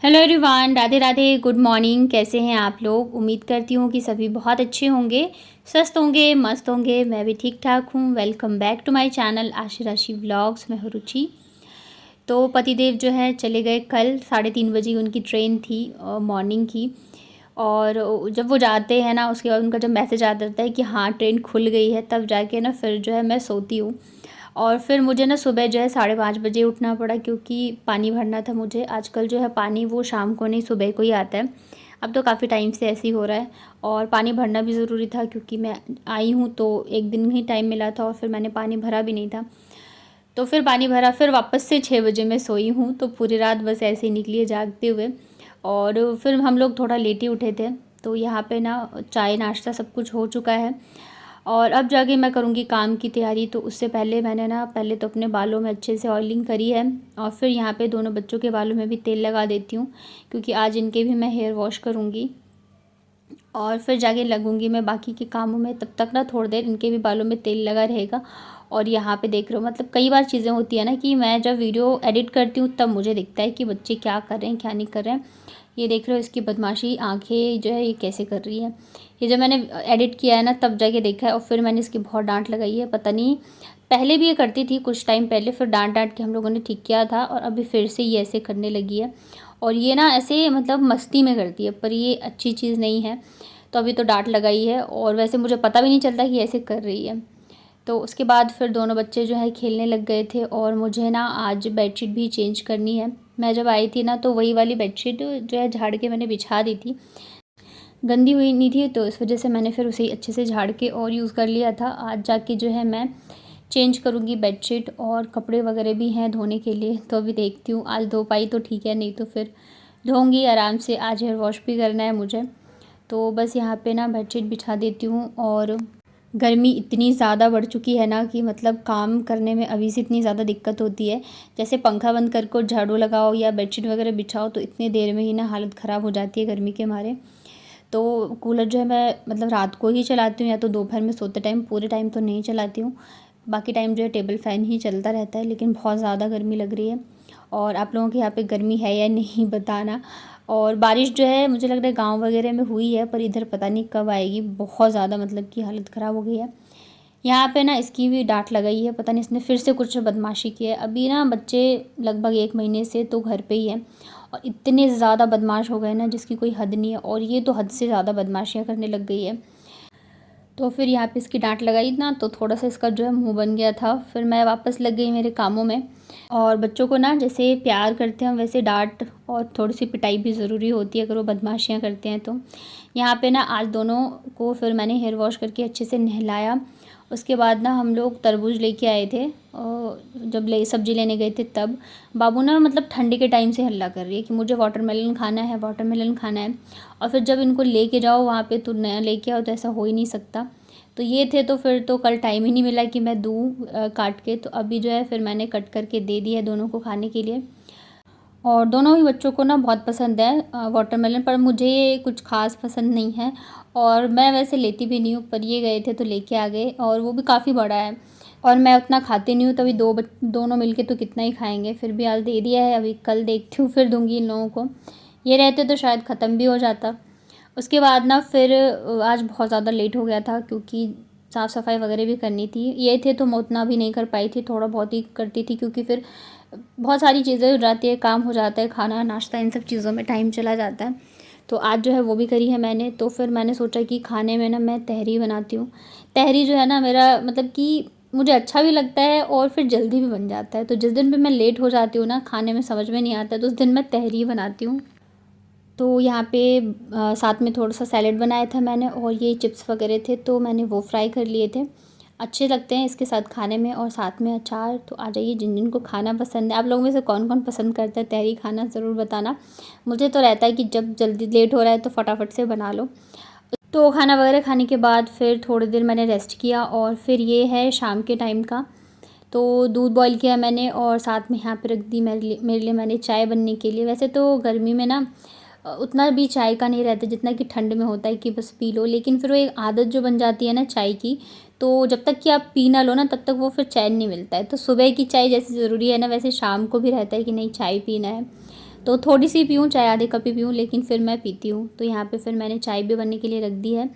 Hello everyone, Radhe Radhe, good morning. कैसे हैं आप लोग? उम्मीद करती हूँ कि सभी बहुत अच्छे होंगे, स्वस्थ होंगे, मस्त होंगे। मैं भी ठीक ठाक हूँ। Welcome back to my channel Ashi Rashi vlogs. मैं हूँ रुचि। तो पतिदेव जो है चले गए कल 3:30 बजे उनकी ट्रेन थी मॉर्निंग की। और जब वो जाते हैं ना, उसके बाद उनका जब मैसेज आता रहता है कि हाँ ट्रेन खुल गई है, तब जाके ना फिर जो है मैं सोती हूँ। और फिर मुझे ना सुबह जो है 5:30 बजे उठना पड़ा, क्योंकि पानी भरना था मुझे। आजकल जो है पानी वो शाम को नहीं, सुबह को ही आता है। अब तो काफ़ी टाइम से ऐसे ही हो रहा है। और पानी भरना भी ज़रूरी था, क्योंकि मैं आई हूँ तो एक दिन ही टाइम मिला था और फिर मैंने पानी भरा भी नहीं था। तो फिर पानी भरा, फिर वापस से 6 बजे मैं सोई हूँ। तो पूरी रात बस ऐसे ही निकली है जागते हुए। और फिर हम लोग थोड़ा लेट ही उठे थे। तो यहाँ पे ना चाय नाश्ता सब कुछ हो चुका है। और अब जाके मैं करूँगी काम की तैयारी। तो उससे पहले मैंने ना पहले तो अपने बालों में अच्छे से ऑयलिंग करी है। और फिर यहाँ पे दोनों बच्चों के बालों में भी तेल लगा देती हूँ, क्योंकि आज इनके भी मैं हेयर वॉश करूँगी। और फिर जाके लगूंगी मैं बाकी के कामों में। तब तक ना थोड़ी देर इनके भी बालों में तेल लगा रहेगा। और यहाँ पे देख रहे हो, मतलब कई बार चीज़ें होती है ना कि मैं जब वीडियो एडिट करती हूँ तब मुझे दिखता है कि बच्चे क्या कर रहे हैं क्या नहीं कर रहे हैं। ये देख रहे हो, इसकी बदमाशी आंखें जो है ये कैसे कर रही है। ये जब मैंने एडिट किया है ना तब जाके देखा है, और फिर मैंने इसकी बहुत डांट लगाई है। पता नहीं, पहले भी ये करती थी कुछ टाइम पहले, फिर डांट डांट के हम लोगों ने ठीक किया था, और अभी फिर से ये ऐसे करने लगी है। और ये ना ऐसे मतलब मस्ती में करती है, पर ये अच्छी चीज़ नहीं है। तो अभी तो डांट लगाई है, और वैसे मुझे पता भी नहीं चलता कि ऐसे कर रही है। तो उसके बाद फिर दोनों बच्चे जो है खेलने लग गए थे। और मुझे ना आज बेडशीट भी चेंज करनी है। मैं जब आई थी ना तो वही वाली बेडशीट जो है झाड़ के मैंने बिछा दी थी, गंदी हुई नहीं थी, तो इस वजह से मैंने फिर उसे अच्छे से झाड़ के और यूज़ कर लिया था। आज जाके जो है मैं चेंज करूँगी बेडशीट, और कपड़े वगैरह भी हैं धोने के लिए। तो अभी देखती हूँ, आज धो पाई तो ठीक है, नहीं तो फिर धोऊँगी आराम से। आज हेयर वॉश भी करना है मुझे। तो बस यहाँ पे ना बेडशीट बिछा देती हूँ। और गर्मी इतनी ज़्यादा बढ़ चुकी है ना कि मतलब काम करने में अभी से इतनी ज़्यादा दिक्कत होती है। जैसे पंखा बंद करके झाड़ू लगाओ या बेडशीट वगैरह बिछाओ तो इतनी देर में ही ना हालत ख़राब हो जाती है गर्मी के मारे। तो कूलर जो है मैं मतलब रात को ही चलाती हूँ, या तो दोपहर में सोते टाइम। पूरे टाइम तो नहीं चलाती हूँ, बाकी टाइम जो है टेबल फ़ैन ही चलता रहता है। लेकिन बहुत ज़्यादा गर्मी लग रही है। और आप लोगों के यहाँ पे गर्मी है या नहीं बताना। और बारिश जो है मुझे लग रहा है गांव वगैरह में हुई है, पर इधर पता नहीं कब आएगी। बहुत ज़्यादा मतलब कि हालत ख़राब हो गई है। यहाँ पे ना इसकी भी डांट लगाई है, पता नहीं इसने फिर से कुछ बदमाशी की है। अभी ना बच्चे लगभग 1 महीने से तो घर पे ही हैं, और इतने ज़्यादा बदमाश हो गए ना जिसकी कोई हद नहीं है। और ये तो हद से ज़्यादा बदमाशियाँ करने लग गई है। तो फिर यहाँ पे इसकी डांट लगाई ना, तो थोड़ा सा इसका जो है मुंह बन गया था। फिर मैं वापस लग गई मेरे कामों में। और बच्चों को ना जैसे प्यार करते हैं वैसे डांट और थोड़ी सी पिटाई भी ज़रूरी होती है अगर वो बदमाशियाँ करते हैं तो। यहाँ पे ना आज दोनों को फिर मैंने हेयर वॉश करके अच्छे से नहलाया। उसके बाद ना हम लोग तरबूज लेके आए थे, और जब ले सब्ज़ी लेने गए थे तब बाबू ना मतलब ठंडी के टाइम से हल्ला कर रही है कि मुझे वाटरमेलन खाना है, वाटरमेलन खाना है। और फिर जब इनको लेके जाओ वहाँ पे तो नया लेके आओ, तो ऐसा हो ही नहीं सकता। तो ये थे, तो फिर तो कल टाइम ही नहीं मिला कि मैं दूँ काट के। तो अभी जो है फिर मैंने कट करके दे दिया है दोनों को खाने के लिए। और दोनों ही बच्चों को ना बहुत पसंद है वाटरमेलन, पर मुझे ये कुछ ख़ास पसंद नहीं है। और मैं वैसे लेती भी नहीं हूँ, पर ये गए थे तो लेके आ गए, और वो भी काफ़ी बड़ा है। और मैं उतना खाती नहीं हूँ, तभी दोनों मिलके तो कितना ही खाएंगे। फिर भी आज दे दिया है, अभी कल देखती हूँ फिर दूँगी इन लोगों को। ये रहते तो शायद ख़त्म भी हो जाता। उसके बाद ना फिर आज बहुत ज़्यादा लेट हो गया था, क्योंकि साफ़ सफाई वगैरह भी करनी थी। ये थे तो मैं उतना भी नहीं कर पाई थी, थोड़ा बहुत ही करती थी, क्योंकि फिर बहुत सारी चीज़ें हो जाती है, काम हो जाता है, खाना नाश्ता इन सब चीज़ों में टाइम चला जाता है। तो आज जो है वो भी करी है मैंने। तो फिर मैंने सोचा कि खाने में ना मैं तहरी बनाती हूँ। तहरी जो है ना मेरा मतलब कि मुझे अच्छा भी लगता है और फिर जल्दी भी बन जाता है। तो जिस दिन भी मैं लेट हो जाती हूँ ना, खाने में समझ में नहीं आता, तो उस दिन मैं तहरी बनाती हूँ। तो यहाँ पे साथ में थोड़ा सा सैलेड बनाया था मैंने, और ये चिप्स वगैरह थे तो मैंने वो फ्राई कर लिए थे। अच्छे लगते हैं इसके साथ खाने में, और साथ में अचार। तो आ जाइए, जिन जिन को खाना पसंद है। आप लोगों में से कौन कौन पसंद करता है तहरी खाना, ज़रूर बताना। मुझे तो रहता है कि जब जल्दी लेट हो रहा है तो फटाफट से बना लो। तो खाना वगैरह खाने के बाद फिर थोड़ी देर मैंने रेस्ट किया, और फिर ये है शाम के टाइम का। तो दूध बॉईल किया मैंने, और साथ में यहाँ पे रख दी मेरे लिए मैंने चाय बनने के लिए। वैसे तो गर्मी में ना उतना भी चाय का नहीं रहता जितना कि ठंड में होता है कि बस पी लो। लेकिन फिर वो एक आदत जो बन जाती है ना चाय की, तो जब तक कि आप पी ना लो ना तब तक वो फिर चैन नहीं मिलता है। तो सुबह की चाय जैसे ज़रूरी है ना, वैसे शाम को भी रहता है कि नहीं चाय पीना है। तो थोड़ी सी पीऊँ, चाहे आधे कप ही पीऊँ, लेकिन फिर मैं पीती हूँ। तो यहाँ पे फिर मैंने चाय भी बनने के लिए रख दी है।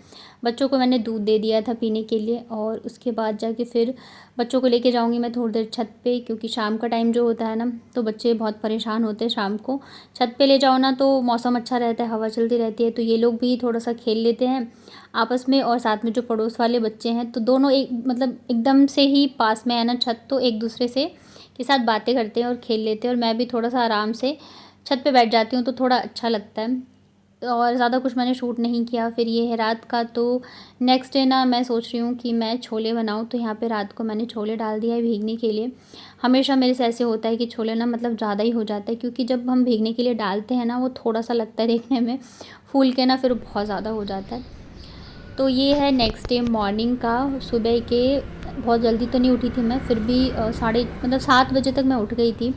बच्चों को मैंने दूध दे दिया था पीने के लिए, और उसके बाद जाके फिर बच्चों को लेके जाऊँगी मैं थोड़ी देर छत पे, क्योंकि शाम का टाइम जो होता है ना, तो बच्चे बहुत परेशान होते हैं शाम को। छत पे ले जाओ ना तो मौसम अच्छा रहता है, हवा चलती रहती है, तो ये लोग भी थोड़ा सा खेल लेते हैं आपस में, और साथ में जो पड़ोस वाले बच्चे हैं, तो दोनों एक मतलब एकदम से ही पास में है ना छत, तो एक दूसरे से के साथ बातें करते हैं और खेल लेते हैं, और मैं भी थोड़ा सा आराम से छत पे बैठ जाती हूँ, तो थोड़ा अच्छा लगता है। और ज़्यादा कुछ मैंने शूट नहीं किया। फिर ये है रात का, तो नेक्स्ट डे ना मैं सोच रही हूँ कि मैं छोले बनाऊँ, तो यहाँ पे रात को मैंने छोले डाल दिया है भीगने के लिए। हमेशा मेरे से ऐसे होता है कि छोले ना मतलब ज़्यादा ही हो जाता है, क्योंकि जब हम भीगने के लिए डालते हैं ना, वो थोड़ा सा लगता है देखने में, फूल के ना फिर बहुत ज़्यादा हो जाता है। तो ये है नेक्स्ट डे मॉर्निंग का। सुबह के बहुत जल्दी तो नहीं उठी थी मैं, फिर भी साढ़े मतलब 7 बजे तक मैं उठ गई थी।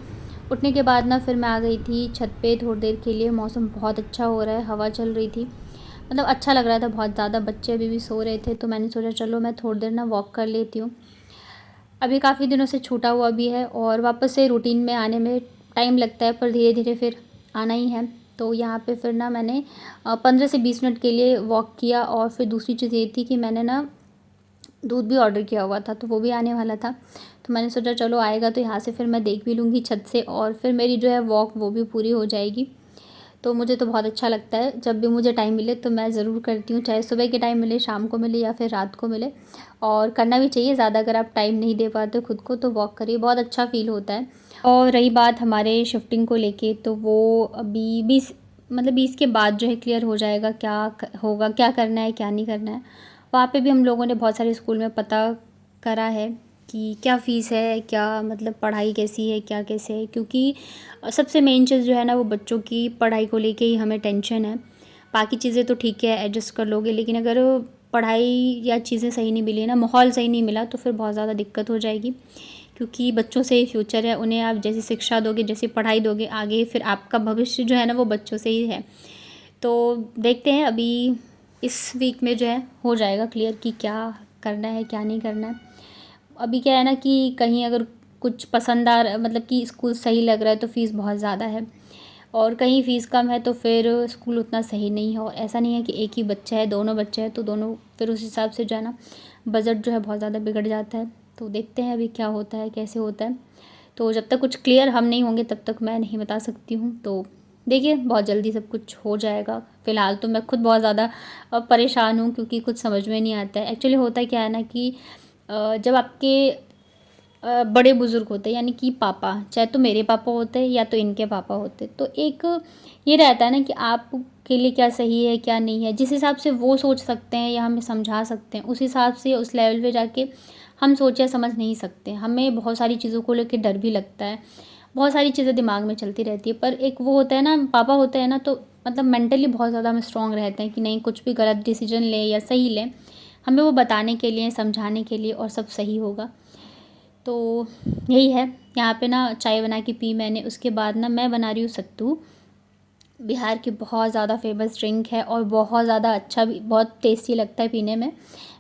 उठने के बाद ना फिर मैं आ गई थी छत पे थोड़ी देर के लिए। मौसम बहुत अच्छा हो रहा है, हवा चल रही थी, मतलब अच्छा लग रहा था बहुत ज़्यादा। बच्चे अभी भी सो रहे थे, तो मैंने सोचा चलो मैं थोड़ी देर ना वॉक कर लेती हूँ। अभी काफ़ी दिनों से छूटा हुआ भी है, और वापस से रूटीन में आने में टाइम लगता है, पर धीरे धीरे फिर आना ही है। तो यहाँ पे फिर ना मैंने 15 से 20 मिनट के लिए वॉक किया। और फिर दूसरी चीज़ ये थी कि मैंने ना दूध भी ऑर्डर किया हुआ था, तो वो भी आने वाला था। तो मैंने सोचा चलो आएगा तो यहाँ से फिर मैं देख भी लूँगी छत से, और फिर मेरी जो है वॉक वो भी पूरी हो जाएगी। तो मुझे तो बहुत अच्छा लगता है, जब भी मुझे टाइम मिले तो मैं ज़रूर करती हूँ, चाहे सुबह के टाइम मिले, शाम को मिले, या फिर रात को मिले। और करना भी चाहिए ज़्यादा, अगर आप टाइम नहीं दे पाते खुद को तो वॉक करिए, बहुत अच्छा फ़ील होता है। और रही बात हमारे शिफ्टिंग को लेके, तो वो अभी 20 के बाद जो है क्लियर हो जाएगा, क्या होगा, क्या करना है क्या नहीं करना है। वहाँ पे भी हम लोगों ने बहुत सारे स्कूल में पता करा है कि क्या फ़ीस है, क्या मतलब पढ़ाई कैसी है, क्या कैसे है, क्योंकि सबसे मेन चीज़ जो है ना, वो बच्चों की पढ़ाई को लेके ही हमें टेंशन है। बाकी चीज़ें तो ठीक है एडजस्ट कर लोगे, लेकिन अगर पढ़ाई या चीज़ें सही नहीं मिली ना, माहौल सही नहीं मिला, तो फिर बहुत ज़्यादा दिक्कत हो जाएगी। क्योंकि बच्चों से ही फ्यूचर है, उन्हें आप जैसी शिक्षा दोगे, जैसी पढ़ाई दोगे, आगे फिर आपका भविष्य जो है ना, वो बच्चों से ही है। तो देखते हैं, अभी इस वीक में जो है हो जाएगा क्लियर कि क्या करना है क्या नहीं करना है। अभी क्या है ना कि कहीं अगर कुछ पसंद आ रहा, मतलब कि स्कूल सही लग रहा है, तो फ़ीस बहुत ज़्यादा है, और कहीं फ़ीस कम है तो फिर स्कूल उतना सही नहीं है। और ऐसा नहीं है कि एक ही बच्चा है, दोनों बच्चे हैं, तो दोनों फिर उस हिसाब से जो है ना बजट जो है बहुत ज़्यादा बिगड़ जाता है। तो देखते हैं अभी क्या होता है, कैसे होता है। तो जब तक कुछ क्लियर हम नहीं होंगे तब तक मैं नहीं बता सकती हूँ। तो देखिए बहुत जल्दी सब कुछ हो जाएगा। फ़िलहाल तो मैं खुद बहुत ज़्यादा परेशान हूँ, क्योंकि कुछ समझ में नहीं आता है। एक्चुअली होता क्या है ना कि जब आपके बड़े बुज़ुर्ग होते हैं, यानी कि पापा, चाहे तो मेरे पापा होते हैं या तो इनके पापा होते हैं, तो एक ये रहता है ना कि आपके लिए क्या सही है क्या नहीं है। जिस हिसाब से वो सोच सकते हैं या हमें समझा सकते हैं, उस हिसाब से उस लेवल पे जाके हम सोच या समझ नहीं सकते। हमें बहुत सारी चीज़ों को लेके डर भी लगता है, बहुत सारी चीज़ें दिमाग में चलती रहती है। पर एक वो होता है ना, पापा होते हैं ना, तो मतलब मेंटली बहुत ज़्यादा हम स्ट्रॉन्ग रहते हैं कि नहीं, कुछ भी गलत डिसीजन लें या सही लें, हमें वो बताने के लिए, समझाने के लिए, और सब सही होगा। तो यही है। यहाँ पे ना चाय बना के पी मैंने, उसके बाद ना मैं बना रही हूँ सत्तू। बिहार की बहुत ज़्यादा फेमस ड्रिंक है, और बहुत ज़्यादा अच्छा भी, बहुत टेस्टी लगता है पीने में।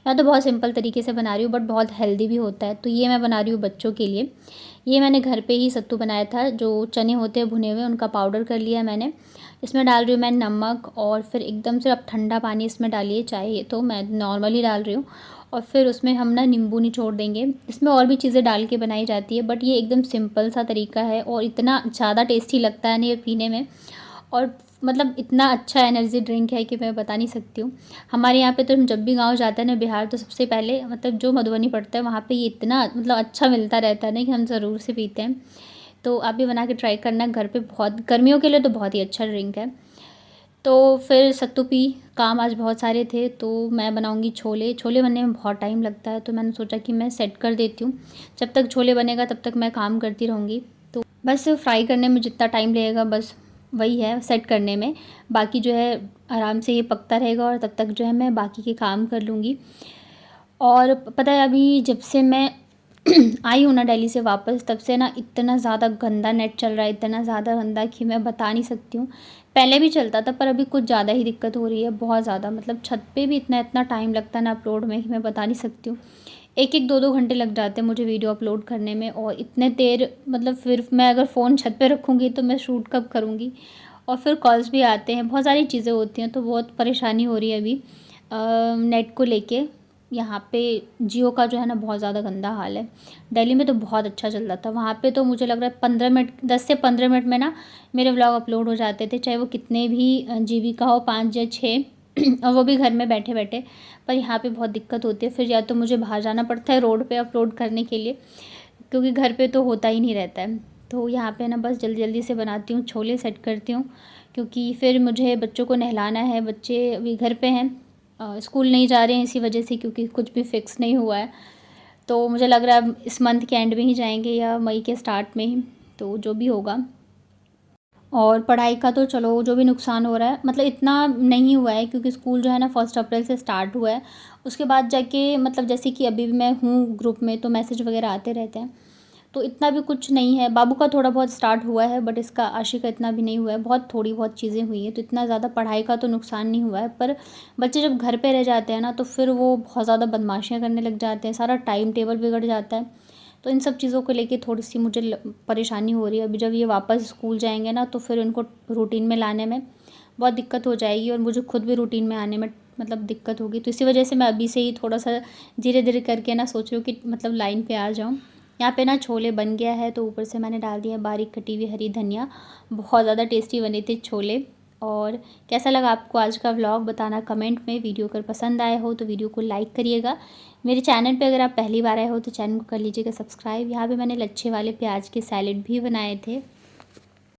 मैं तो बहुत सिंपल तरीके से बना रही हूँ, बट बहुत हेल्दी भी होता है। तो ये मैं बना रही हूँ बच्चों के लिए। ये मैंने घर पे ही सत्तू बनाया था, जो चने होते हैं भुने हुए, उनका पाउडर कर लिया मैंने। इसमें डाल रही हूँ मैं नमक, और फिर एकदम से अब ठंडा पानी इसमें डालिए, चाहे तो मैं नॉर्मली डाल रही हूँ। और फिर उसमें हम ना नींबू निचोड़ देंगे। इसमें और भी चीज़ें डाल के बनाई जाती है, बट ये एकदम सिंपल सा तरीका है, और इतना ज़्यादा टेस्टी लगता है ना ये पीने में। और मतलब इतना अच्छा एनर्जी ड्रिंक है कि मैं बता नहीं सकती हूँ। हमारे यहाँ पे तो हम जब भी गाँव जाते हैं ना बिहार, तो सबसे पहले मतलब जो मधुबनी पड़ता है वहाँ पे ये इतना मतलब अच्छा मिलता रहता है ना कि हम ज़रूर से पीते हैं। तो आप भी बना के ट्राई करना घर पे, बहुत गर्मियों के लिए तो बहुत ही अच्छा ड्रिंक है। तो फिर सत्तू पी, काम आज बहुत सारे थे, तो मैं बनाऊंगी छोले। छोले बनने में बहुत टाइम लगता है, तो मैंने सोचा कि मैं सेट कर देती हूँ, जब तक छोले बनेगा तब तक मैं काम करती रहूँगी। तो बस फ्राई करने में जितना टाइम लगेगा, बस वही है सेट करने में। बाकी जो है आराम से ये पकता रहेगा, और तब तक जो है मैं बाकी के काम कर लूँगी। और पता है अभी जब से मैं आई हूँ ना दिल्ली से वापस, तब से ना इतना ज़्यादा गंदा नेट चल रहा है, इतना ज़्यादा गंदा कि मैं बता नहीं सकती हूँ। पहले भी चलता था, पर अभी कुछ ज़्यादा ही दिक्कत हो रही है, बहुत ज़्यादा। मतलब छत पे भी इतना इतना टाइम लगता है ना अपलोड में, कि मैं बता नहीं सकती हूँ। एक एक दो दो घंटे लग जाते हैं मुझे वीडियो अपलोड करने में, और इतने देर मतलब फिर मैं अगर फ़ोन छत पे रखूँगी तो मैं शूट कब करूँगी। और फिर कॉल्स भी आते हैं, बहुत सारी चीज़ें होती हैं, तो बहुत परेशानी हो रही है अभी नेट को लेके। यहाँ पे जियो का जो है ना बहुत ज़्यादा गंदा हाल है। दिल्ली में तो बहुत अच्छा चल रहा था, वहाँ पे तो मुझे लग रहा है 15 मिनट 10 से 15 मिनट में ना मेरे व्लॉग अपलोड हो जाते थे, चाहे वो कितने भी जीबी का हो, 5 या 6 और वो भी घर में बैठे बैठे। पर यहाँ पे बहुत दिक्कत होती है, फिर या तो मुझे बाहर जाना पड़ता है रोड पे अपलोड करने के लिए, क्योंकि घर पे तो होता ही नहीं रहता है। तो यहाँ पे ना बस जल्दी जल्दी से बनाती हूँ, छोले सेट करती हूँ, क्योंकि फिर मुझे बच्चों को नहलाना है। बच्चे अभी घर पे हैं, स्कूल नहीं जा रहे हैं इसी वजह से, क्योंकि कुछ भी फिक्स नहीं हुआ है। तो मुझे लग रहा है इस मंथ के एंड में ही जाएंगे या मई के स्टार्ट में ही, तो जो भी होगा। और पढ़ाई का तो चलो जो भी नुकसान हो रहा है, मतलब इतना नहीं हुआ है, क्योंकि स्कूल जो है ना 1 अप्रैल से स्टार्ट हुआ है। उसके बाद जाके मतलब जैसे कि अभी भी मैं हूँ ग्रुप में, तो मैसेज वगैरह आते रहते हैं, तो इतना भी कुछ नहीं है। बाबू का थोड़ा बहुत स्टार्ट हुआ है, बट इसका आशी का इतना भी नहीं हुआ है, बहुत थोड़ी बहुत चीज़ें हुई हैं, तो इतना ज़्यादा पढ़ाई का तो नुकसान नहीं हुआ है। पर बच्चे जब घर पे रह जाते हैं ना, तो फिर वो बहुत ज़्यादा बदमाशियाँ करने लग जाते हैं, सारा टाइम टेबल बिगड़ जाता है। तो इन सब चीज़ों को लेके थोड़ी सी मुझे परेशानी हो रही है। अभी जब ये वापस स्कूल जाएंगे ना, तो फिर इनको रूटीन में लाने में बहुत दिक्कत हो जाएगी, और मुझे खुद भी रूटीन में आने में मतलब दिक्कत होगी। तो इसी वजह से मैं अभी से ही थोड़ा सा धीरे धीरे करके ना सोच रही हूँ कि मतलब लाइन पे आ जाऊँ। यहाँ पे ना छोले बन गया है, तो ऊपर से मैंने डाल दिया बारीक कटी हुई हरी धनिया। बहुत ज़्यादा टेस्टी बने थे छोले। और कैसा लगा आपको आज का व्लॉग बताना कमेंट में। वीडियो अगर पसंद आए हो तो वीडियो को लाइक करिएगा। मेरे चैनल पे अगर आप पहली बार आए हो तो चैनल को कर लीजिएगा सब्सक्राइब। यहाँ पे मैंने लच्छे वाले प्याज के सैलेड भी बनाए थे।